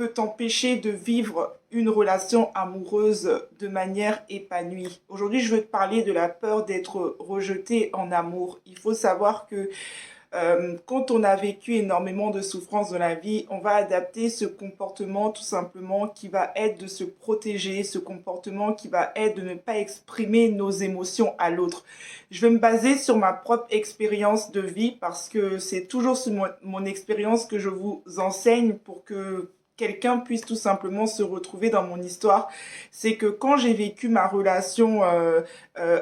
peut t'empêcher de vivre une relation amoureuse de manière épanouie. Aujourd'hui, je veux te parler de la peur d'être rejeté en amour. Il faut savoir que quand on a vécu énormément de souffrances dans la vie, on va adapter ce comportement tout simplement qui va être de se protéger, ce comportement qui va être de ne pas exprimer nos émotions à l'autre. Je vais me baser sur ma propre expérience de vie parce que c'est toujours sur mon expérience que je vous enseigne pour que quelqu'un puisse tout simplement se retrouver dans mon histoire. C'est que quand j'ai vécu ma relation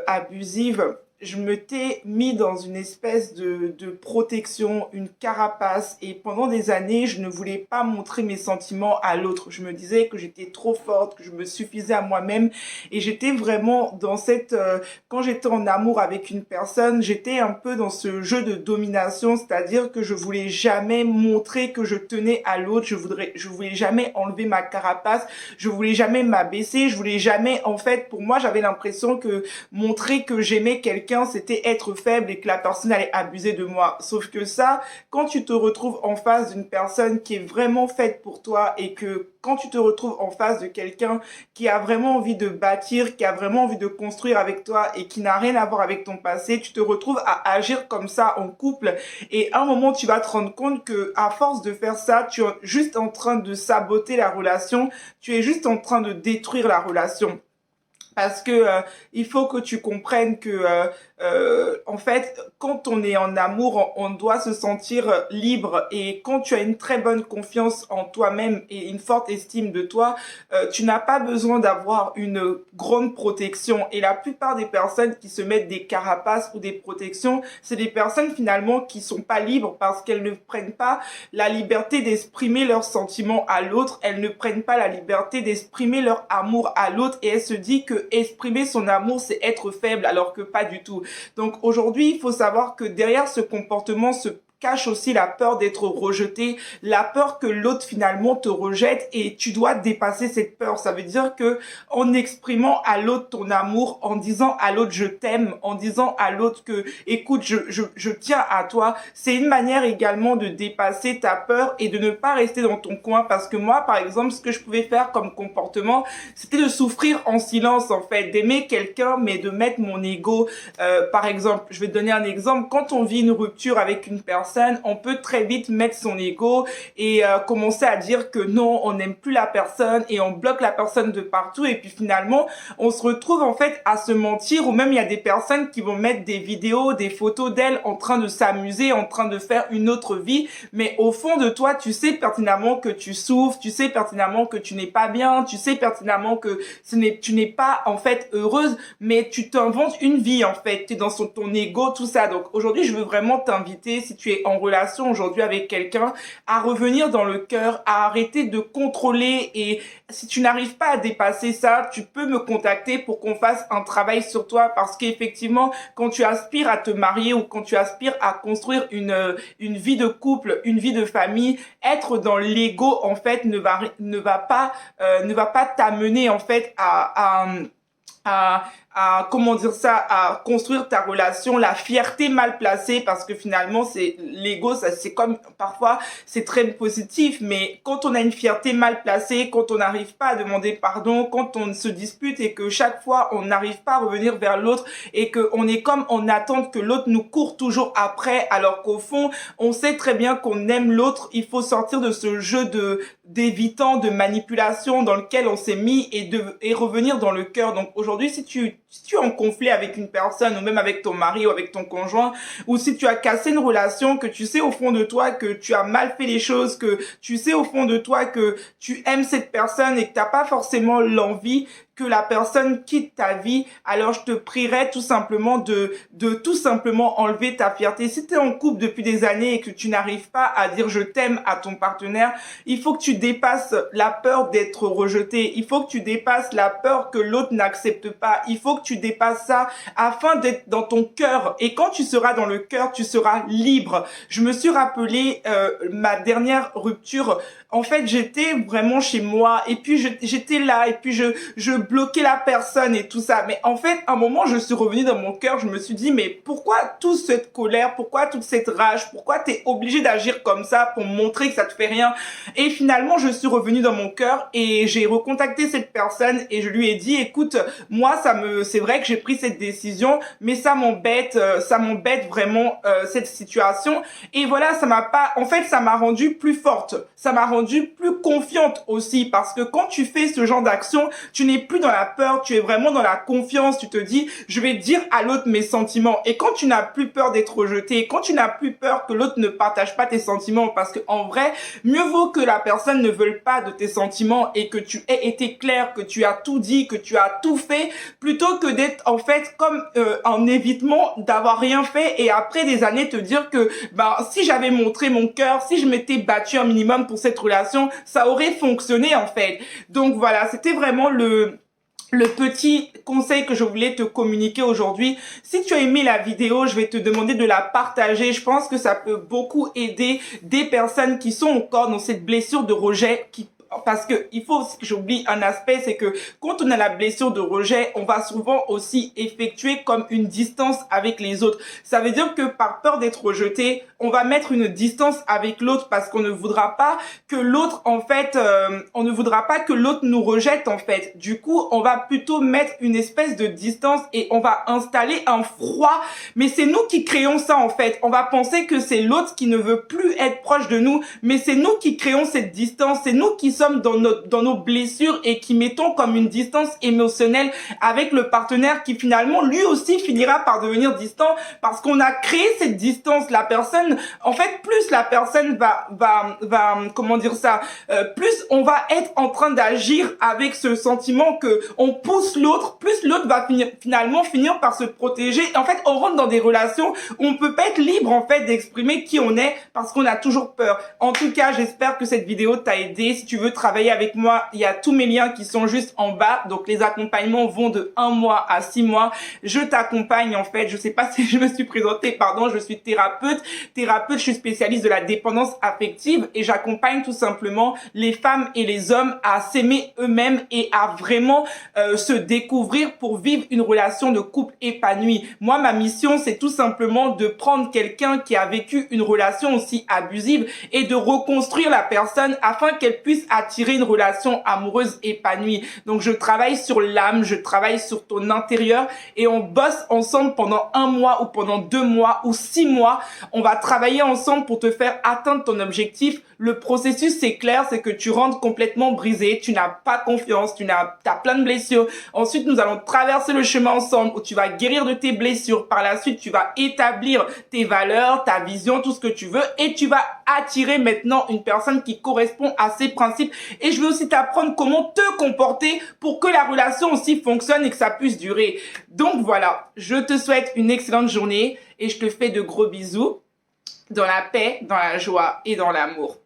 abusive, je m'étais mis dans une espèce de protection, une carapace, et pendant des années, je ne voulais pas montrer mes sentiments à l'autre. Je me disais que j'étais trop forte, que je me suffisais à moi-même, et j'étais vraiment dans quand j'étais en amour avec une personne, j'étais un peu dans ce jeu de domination, c'est-à-dire que je voulais jamais montrer que je tenais à l'autre, je voulais jamais enlever ma carapace, je voulais jamais m'abaisser, je voulais jamais, en fait, pour moi, j'avais l'impression que montrer que j'aimais quelqu'un, c'était être faible et que la personne allait abuser de moi. Sauf que ça, quand tu te retrouves en face d'une personne qui est vraiment faite pour toi et que quand tu te retrouves en face de quelqu'un qui a vraiment envie de bâtir, qui a vraiment envie de construire avec toi et qui n'a rien à voir avec ton passé, tu te retrouves à agir comme ça en couple et à un moment tu vas te rendre compte que à force de faire ça, tu es juste en train de saboter la relation, tu es juste en train de détruire la relation. Parce que il faut que tu comprennes que en fait, quand on est en amour, on doit se sentir libre. Et quand tu as une très bonne confiance en toi-même et une forte estime de toi, tu n'as pas besoin d'avoir une grande protection. Et la plupart des personnes qui se mettent des carapaces ou des protections, c'est des personnes finalement qui sont pas libres parce qu'elles ne prennent pas la liberté d'exprimer leurs sentiments à l'autre. Elles ne prennent pas la liberté d'exprimer leur amour à l'autre. Et elles se disent que exprimer son amour, c'est être faible, alors que pas du tout. Donc aujourd'hui, il faut savoir que derrière ce comportement se cache aussi la peur d'être rejeté, la peur que l'autre finalement te rejette et tu dois dépasser cette peur. Ça veut dire que en exprimant à l'autre ton amour, en disant à l'autre je t'aime, en disant à l'autre que écoute, je tiens à toi, c'est une manière également de dépasser ta peur et de ne pas rester dans ton coin parce que moi, par exemple, ce que je pouvais faire comme comportement, c'était de souffrir en silence en fait, d'aimer quelqu'un mais de mettre mon ego. Par exemple, je vais te donner un exemple, quand on vit une rupture avec une personne, on peut très vite mettre son ego et commencer à dire que non, on n'aime plus la personne et on bloque la personne de partout et puis finalement, on se retrouve en fait à se mentir ou même il y a des personnes qui vont mettre des vidéos, des photos d'elles en train de s'amuser, en train de faire une autre vie, mais au fond de toi, tu sais pertinemment que tu souffres, tu sais pertinemment que tu n'es pas bien, tu sais pertinemment que tu n'es pas en fait heureuse, mais tu t'inventes une vie en fait, tu es dans ton ego, tout ça. Donc aujourd'hui, je veux vraiment t'inviter, si tu es en relation aujourd'hui avec quelqu'un, à revenir dans le cœur, à arrêter de contrôler et si tu n'arrives pas à dépasser ça, tu peux me contacter pour qu'on fasse un travail sur toi parce qu'effectivement, quand tu aspires à te marier ou quand tu aspires à construire une vie de couple, une vie de famille, être dans l'ego en fait ne va pas t'amener en fait comment dire ça, à construire ta relation, la fierté mal placée parce que finalement c'est l'ego, ça c'est comme parfois c'est très positif mais quand on a une fierté mal placée, quand on n'arrive pas à demander pardon, quand on se dispute et que chaque fois on n'arrive pas à revenir vers l'autre et que on est comme en attente que l'autre nous court toujours après alors qu'au fond on sait très bien qu'on aime l'autre, il faut sortir de ce jeu d'évitant, de manipulation dans lequel on s'est mis et revenir dans le cœur. Donc aujourd'hui, si tu es en conflit avec une personne ou même avec ton mari ou avec ton conjoint ou si tu as cassé une relation, que tu sais au fond de toi que tu as mal fait les choses, que tu sais au fond de toi que tu aimes cette personne et que tu n'as pas forcément l'envie que la personne quitte ta vie, alors je te prierais tout simplement de tout simplement enlever ta fierté. Si tu es en couple depuis des années et que tu n'arrives pas à dire je t'aime à ton partenaire, il faut que tu dépasses la peur d'être rejeté. Il faut que tu dépasses la peur que l'autre n'accepte pas. Il faut que tu dépasses ça afin d'être dans ton cœur. Et quand tu seras dans le cœur, tu seras libre. Je me suis rappelé ma dernière rupture en fait, j'étais vraiment chez moi et puis j'étais là et puis je bloquais la personne et tout ça. Mais en fait, à un moment, je suis revenue dans mon cœur, je me suis dit, mais pourquoi toute cette colère, pourquoi toute cette rage, pourquoi t'es obligé d'agir comme ça pour montrer que ça te fait rien? Et finalement, je suis revenue dans mon cœur et j'ai recontacté cette personne et je lui ai dit, écoute, moi, c'est vrai que j'ai pris cette décision, mais ça m'embête vraiment cette situation. Et voilà, en fait, ça m'a rendue plus forte, ça m'a rendue plus confiante aussi, parce que quand tu fais ce genre d'action, tu n'es plus dans la peur, tu es vraiment dans la confiance, tu te dis, je vais dire à l'autre mes sentiments. Et quand tu n'as plus peur d'être rejeté, quand tu n'as plus peur que l'autre ne partage pas tes sentiments, parce que en vrai, mieux vaut que la personne ne veuille pas de tes sentiments et que tu aies été clair, que tu as tout dit, que tu as tout fait, plutôt que d'être en fait comme en évitement d'avoir rien fait et après des années te dire que si j'avais montré mon cœur, si je m'étais battue un minimum pour cette relation, ça aurait fonctionné en fait. Donc voilà, c'était vraiment le petit conseil que je voulais te communiquer aujourd'hui. Si tu as aimé la vidéo, je vais te demander de la partager. Je pense que ça peut beaucoup aider des personnes qui sont encore dans cette blessure de rejet, parce que il faut aussi que j'oublie un aspect, c'est que quand on a la blessure de rejet, on va souvent aussi effectuer comme une distance avec les autres. Ça veut dire que par peur d'être rejeté, on va mettre une distance avec l'autre parce qu'on ne voudra pas que l'autre, en fait, on ne voudra pas que l'autre nous rejette, en fait. Du coup, on va plutôt mettre une espèce de distance et on va installer un froid. Mais c'est nous qui créons ça, en fait. On va penser que c'est l'autre qui ne veut plus être proche de nous, mais c'est nous qui créons cette distance. C'est nous qui sommes dans nos blessures et qui mettons comme une distance émotionnelle avec le partenaire qui finalement lui aussi finira par devenir distant parce qu'on a créé cette distance. La personne, en fait, plus la personne va comment dire ça, plus on va être en train d'agir avec ce sentiment que on pousse l'autre, plus l'autre va finalement finir par se protéger. En fait, on rentre dans des relations où on peut pas être libre en fait d'exprimer qui on est parce qu'on a toujours peur. En tout cas, j'espère que cette vidéo t'a aidé. Si tu veux travailler avec moi, il y a tous mes liens qui sont juste en bas. Donc les accompagnements vont de 1 mois à 6 mois. Je t'accompagne en fait. Je sais pas si je me suis présentée, pardon, je suis thérapeute. Je suis spécialiste de la dépendance affective et j'accompagne tout simplement les femmes et les hommes à s'aimer eux-mêmes et à vraiment se découvrir pour vivre une relation de couple épanouie. Moi, ma mission, c'est tout simplement de prendre quelqu'un qui a vécu une relation aussi abusive et de reconstruire la personne afin qu'elle puisse attirer une relation amoureuse épanouie. Donc, je travaille sur l'âme, je travaille sur ton intérieur et on bosse ensemble pendant 1 mois ou pendant 2 mois ou 6 mois. On va travailler ensemble pour te faire atteindre ton objectif. Le processus, c'est clair, c'est que tu rentres complètement brisé, tu n'as pas confiance, t'as plein de blessures. Ensuite, nous allons traverser le chemin ensemble où tu vas guérir de tes blessures. Par la suite, tu vas établir tes valeurs, ta vision, tout ce que tu veux et tu vas attirer maintenant une personne qui correspond à ces principes. Et je vais aussi t'apprendre comment te comporter pour que la relation aussi fonctionne et que ça puisse durer. Donc voilà, je te souhaite une excellente journée et je te fais de gros bisous dans la paix, dans la joie et dans l'amour.